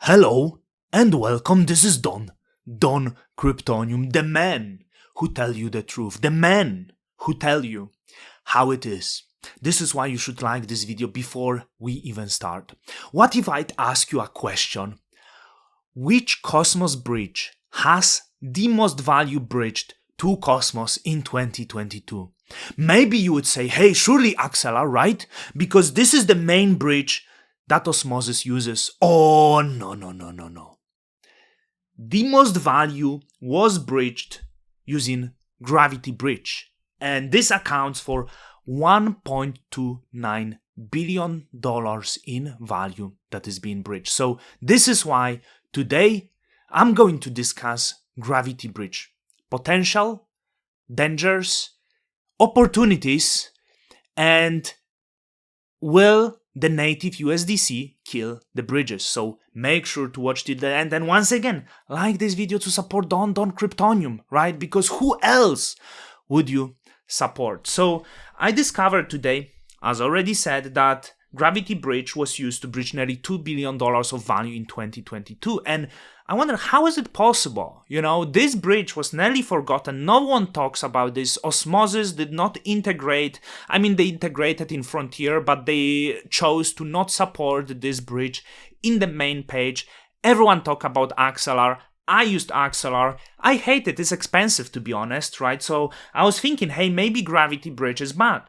Hello and welcome, this is Don Kryptonium, the man who tell you the truth, the man who tell you how it is. This is why you should like this video before we even start. What if I'd ask you a question? Which Cosmos bridge has the most value bridged to Cosmos in 2022? Maybe you would say, hey, surely Axelar, right? Because this is the main bridge that Osmosis uses. Oh, no. The most value was bridged using Gravity Bridge, and this accounts for $1.29 billion in value that is being bridged. So this is why today I'm going to discuss Gravity Bridge. Potential, dangers, opportunities, and will the native USDC kill the bridges? So make sure to watch till the end, and once again, like this video to support Don Kryptonium, right? Because who else would you support? So I discovered today, as already said, that Gravity Bridge was used to bridge nearly $2 billion of value in 2022, and I wonder, how is it possible? You know, this bridge was nearly forgotten. No one talks about this. Osmosis did not integrate. I mean, they integrated in Frontier, but they chose to not support this bridge in the main page. Everyone talk about Axelar. I used Axelar. I hate it. It's expensive, to be honest, right? So I was thinking, hey, maybe Gravity Bridge is bad.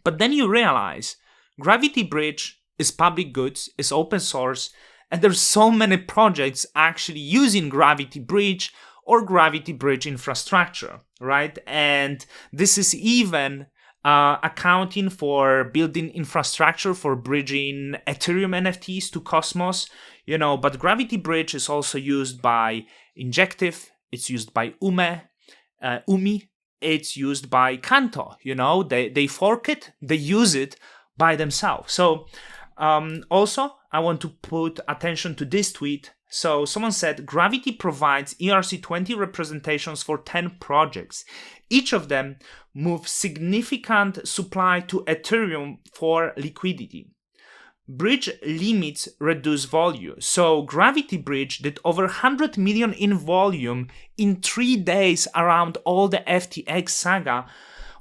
But then you realize Gravity Bridge is public goods, is open source, and there's so many projects actually using Gravity Bridge or Gravity Bridge infrastructure, right? And this is even accounting for building infrastructure for bridging Ethereum NFTs to Cosmos, you know, but Gravity Bridge is also used by Injective, it's used by Umi, it's used by Kanto, you know, they fork it, they use it by themselves. So also, I want to put attention to this tweet. So someone said, Gravity provides ERC20 representations for 10 projects. Each of them moves significant supply to Ethereum for liquidity. Bridge limits reduce volume. So Gravity Bridge did over 100 million in volume in 3 days around all the FTX saga,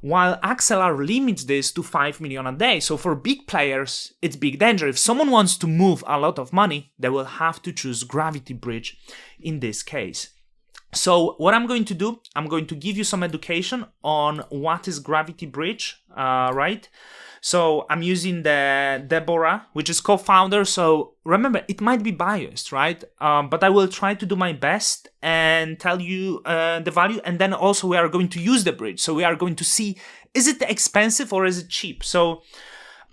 while Axelar limits this to 5 million a day. So for big players, it's big danger. If someone wants to move a lot of money, they will have to choose Gravity Bridge in this case. So what I'm going to do, I'm going to give you some education on what is Gravity Bridge, right? So I'm using the Deborah, which is co-founder. So remember, it might be biased, right? But I will try to do my best and tell you the value. And then also we are going to use the bridge. So we are going to see, is it expensive or is it cheap? So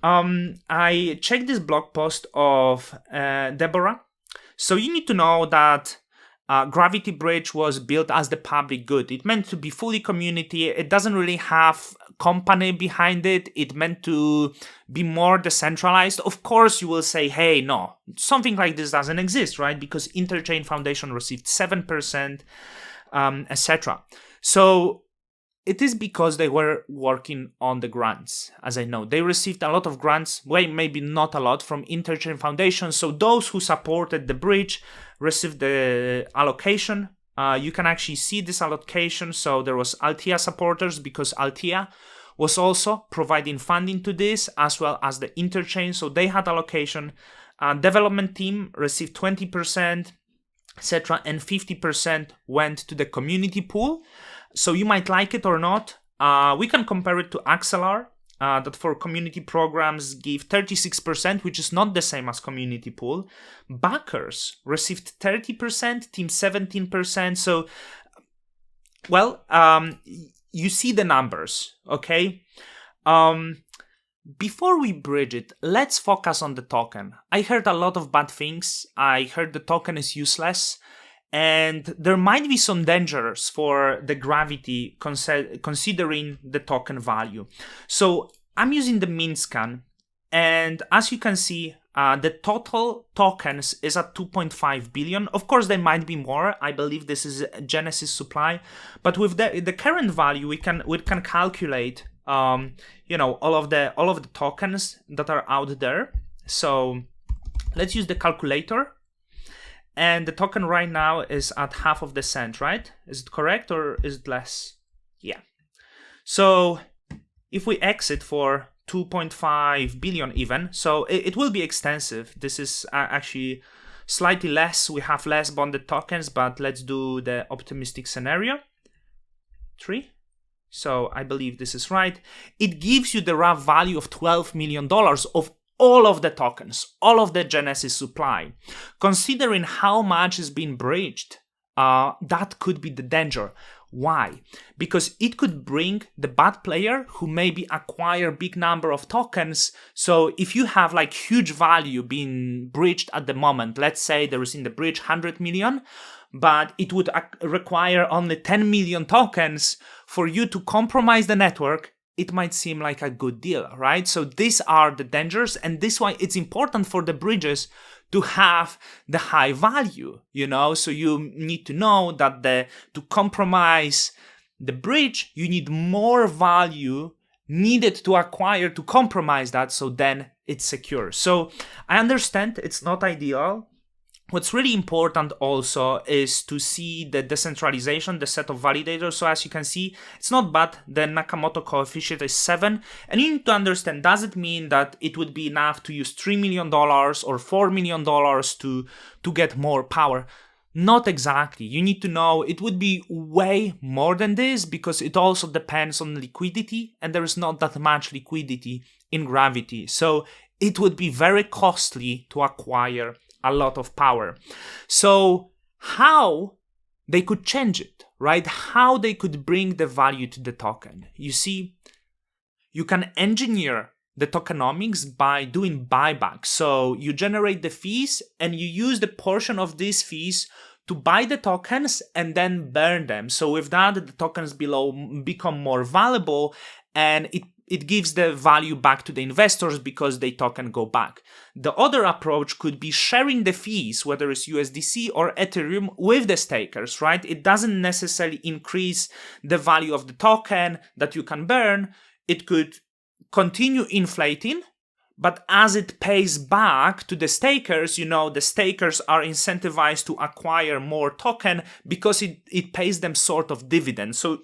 I checked this blog post of Deborah. So you need to know that Gravity Bridge was built as the public good. It meant to be fully community. It doesn't really have company behind it. It meant to be more decentralized. Of course, you will say, hey, no, something like this doesn't exist, right? Because Interchain Foundation received 7%, etc. So it is because they were working on the grants. As I know, they received a lot of grants, well, maybe not a lot, from Interchain Foundation. So those who supported the bridge received the allocation. You can actually see this allocation. So there was Altea supporters because Altea was also providing funding to this, as well as the Interchain. So they had allocation. Development team received 20%, etc., and 50% went to the community pool. So you might like it or not. We can compare it to Axelar, that for community programs give 36%, which is not the same as community pool. Backers received 30%, team 17%. So, well, you see the numbers, okay? Before we bridge it, let's focus on the token. I heard a lot of bad things. I heard the token is useless. And there might be some dangers for the Gravity considering the token value. So I'm using the mint scan, and as you can see, the total tokens is at 2.5 billion. Of course, there might be more. I believe this is Genesis supply, but with the current value, we can calculate, all of the tokens that are out there. So let's use the calculator. And the token right now is at half of the cent, right? Is it correct or is it less? Yeah. So if we exit for 2.5 billion even, so it will be extensive. This is actually slightly less. We have less bonded tokens, but let's do the optimistic scenario. 3. So I believe this is right. It gives you the rough value of $12 million of all of the tokens, all of the Genesis supply. Considering how much is being breached, that could be the danger. Why? Because it could bring the bad player who maybe acquire big number of tokens. So if you have like huge value being breached at the moment, let's say there is in the breach 100 million, but it would require only 10 million tokens for you to compromise the network, it might seem like a good deal, right? So these are the dangers, and this is why it's important for the bridges to have the high value, so you need to know that to compromise the bridge, you need more value needed to acquire to compromise that, so then it's secure. So I understand it's not ideal. What's really important also is to see the decentralization, the set of validators. So as you can see, it's not bad. The Nakamoto coefficient is 7. And you need to understand, does it mean that it would be enough to use $3 million or $4 million to get more power? Not exactly. You need to know it would be way more than this, because it also depends on liquidity, and there is not that much liquidity in Gravity. So it would be very costly to acquire a lot of power. So how they could change it, right? How they could bring the value to the token. You see, you can engineer the tokenomics by doing buybacks. So you generate the fees and you use the portion of these fees to buy the tokens and then burn them. So with that, the tokens below become more valuable, and it gives the value back to the investors because they token go back. The other approach could be sharing the fees, whether it's USDC or Ethereum, with the stakers, right? It doesn't necessarily increase the value of the token that you can burn. It could continue inflating, but as it pays back to the stakers, the stakers are incentivized to acquire more token because it pays them sort of dividend. So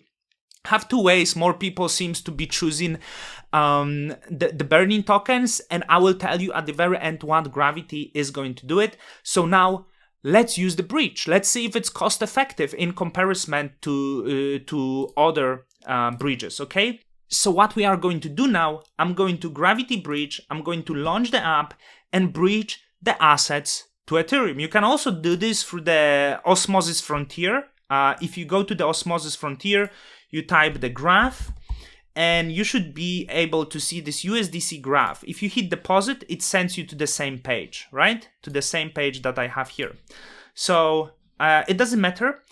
have two ways. More people seems to be choosing the burning tokens, and I will tell you at the very end what Gravity is going to do it. So now let's use the bridge. Let's see if it's cost effective in comparison to other bridges, okay? So what we are going to do now, I'm going to Gravity Bridge, I'm going to launch the app and bridge the assets to Ethereum. You can also do this through the Osmosis Frontier. If you go to the Osmosis Frontier, you type the graph, and you should be able to see this USDC graph. If you hit deposit, it sends you to the same page, right? To the same page that I have here. So it doesn't matter.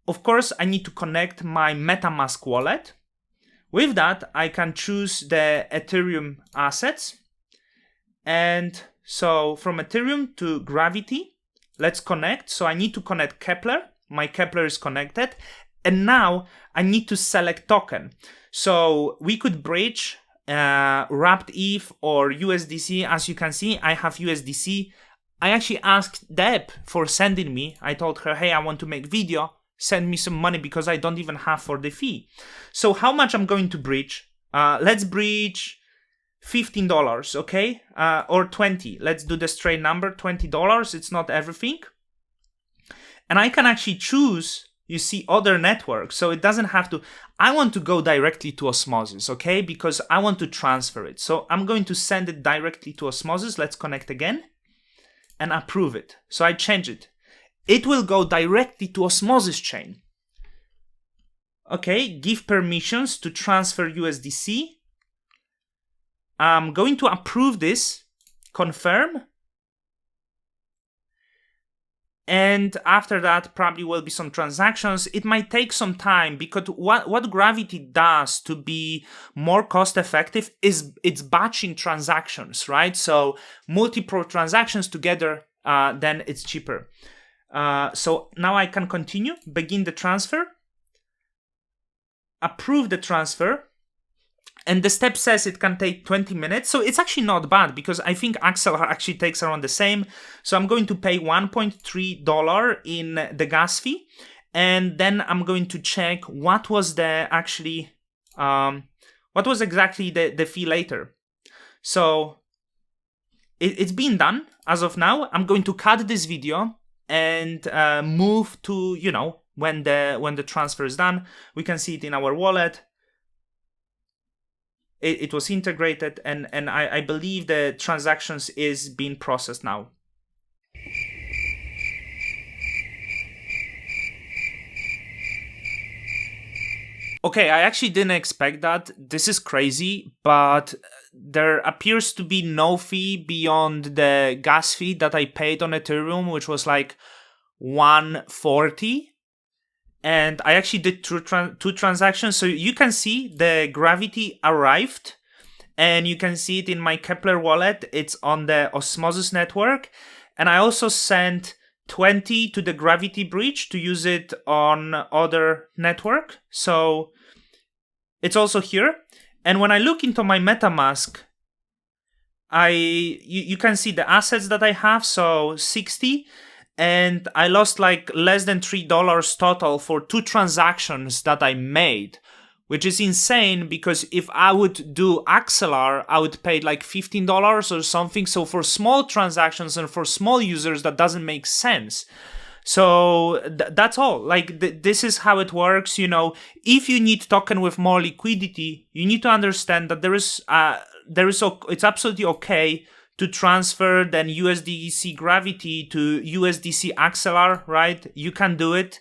Of course, I need to connect my MetaMask wallet. With that, I can choose the Ethereum assets. And so from Ethereum to Gravity, let's connect. So I need to connect Kepler. My Kepler is connected. And now I need to select token. So we could bridge wrapped ETH or USDC. As you can see, I have USDC. I actually asked Deb for sending me. I told her, hey, I want to make video. Send me some money because I don't even have for the fee. So how much I'm going to bridge? Let's bridge $15, okay? Or 20. Let's do the straight number, $20. It's not everything. And I can actually choose, you see, other networks. So it doesn't have to, I want to go directly to Osmosis, okay? Because I want to transfer it. So I'm going to send it directly to Osmosis. Let's connect again and approve it. So I change it. It will go directly to Osmosis chain. Okay, give permissions to transfer USDC. I'm going to approve this, confirm. And after that, probably will be some transactions. It might take some time because what Gravity does to be more cost effective is it's batching transactions, right? So multiple transactions together, then it's cheaper. So now I can continue, begin the transfer, approve the transfer, And the step says it can take 20 minutes. So it's actually not bad because I think Axelar actually takes around the same. So I'm going to pay $1.3 in the gas fee. And then I'm going to check what was the actually, what was exactly the fee later. So it's been done as of now. I'm going to cut this video and move to, when the transfer is done. We can see it in our wallet. It was integrated, and I believe the transactions is being processed now. Okay, I actually didn't expect that. This is crazy, but there appears to be no fee beyond the gas fee that I paid on Ethereum, which was like $140. And I actually did two transactions. So you can see the Gravity arrived, and you can see it in my Kepler wallet. It's on the Osmosis network. And I also sent 20 to the Gravity bridge to use it on other network. So it's also here. And when I look into my MetaMask, you can see the assets that I have. So 60. And I lost like less than $3 total for two transactions that I made, which is insane because if I would do Axelar, I would pay like $15 or something. So for small transactions and for small users, that doesn't make sense. So that's all. Like this is how it works. If you need token with more liquidity, you need to understand that it's absolutely okay to transfer then USDC Gravity to USDC Axelar, right? You can do it.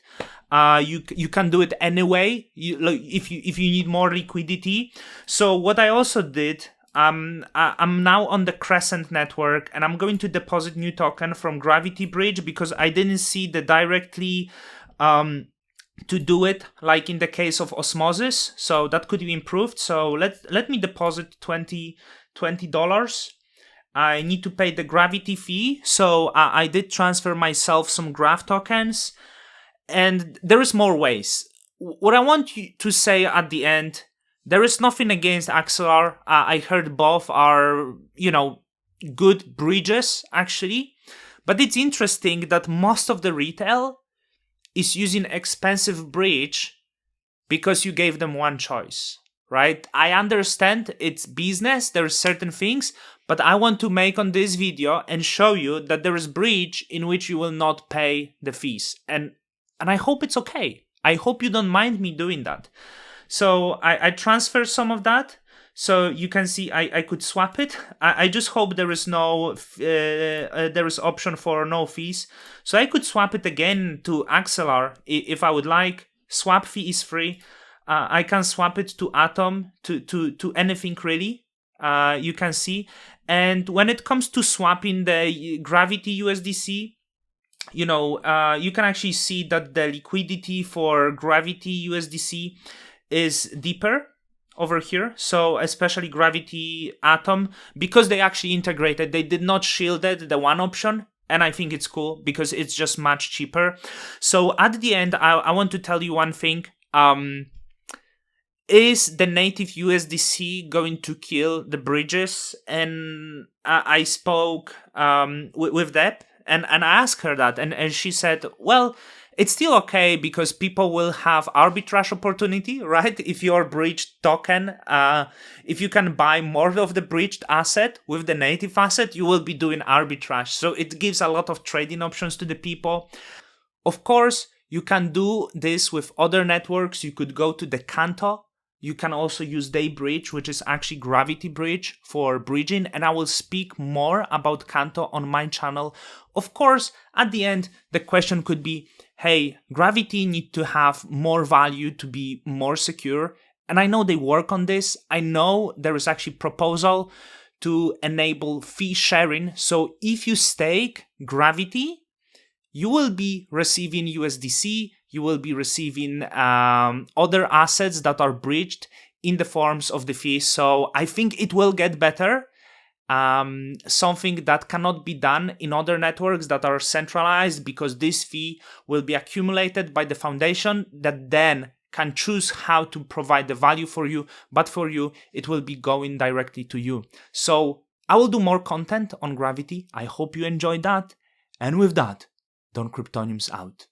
You can do it anyway. If you need more liquidity. So what I also did, I'm now on the Crescent network, and I'm going to deposit new token from Gravity Bridge because I didn't see the directly to do it like in the case of Osmosis. So that could be improved. So let me deposit $20. I need to pay the Gravity fee, so I did transfer myself some Graph tokens, and there is more ways. What I want you to say at the end, there is nothing against Axelar. I heard both are, good bridges, actually, but it's interesting that most of the retail is using expensive bridge because you gave them one choice, right? I understand it's business, there's certain things, but I want to make on this video and show you that there is bridge in which you will not pay the fees. And I hope it's okay. I hope you don't mind me doing that. So I transfer some of that. So you can see I could swap it. I just hope there is there is option for no fees. So I could swap it again to Axelar if I would like. Swap fee is free. I can swap it to Atom, to anything really. You can see. And when it comes to swapping the Gravity USDC, you can actually see that the liquidity for Gravity USDC is deeper over here. So especially Gravity Atom, because they actually integrated, they did not shielded the one option. And I think it's cool because it's just much cheaper. So at the end, I want to tell you one thing. Is the native USDC going to kill the bridges? And I spoke with Deb and I asked her that. And she said, well, it's still okay because people will have arbitrage opportunity, right? If your bridged token, if you can buy more of the bridged asset with the native asset, you will be doing arbitrage. So it gives a lot of trading options to the people. Of course, you can do this with other networks. You could go to the Canto. You can also use Daybridge, which is actually Gravity Bridge for bridging, and I will speak more about Canto on my channel. Of course, at the end, the question could be, hey, Gravity need to have more value to be more secure, and I know they work on this. I know there is actually proposal to enable fee sharing, so if you stake Gravity, you will be receiving USDC, you will be receiving other assets that are bridged in the forms of the fees. So I think it will get better. Something that cannot be done in other networks that are centralized, because this fee will be accumulated by the foundation that then can choose how to provide the value for you, but for you, it will be going directly to you. So I will do more content on Gravity. I hope you enjoyed that. And with that, Don Cryptoniums out.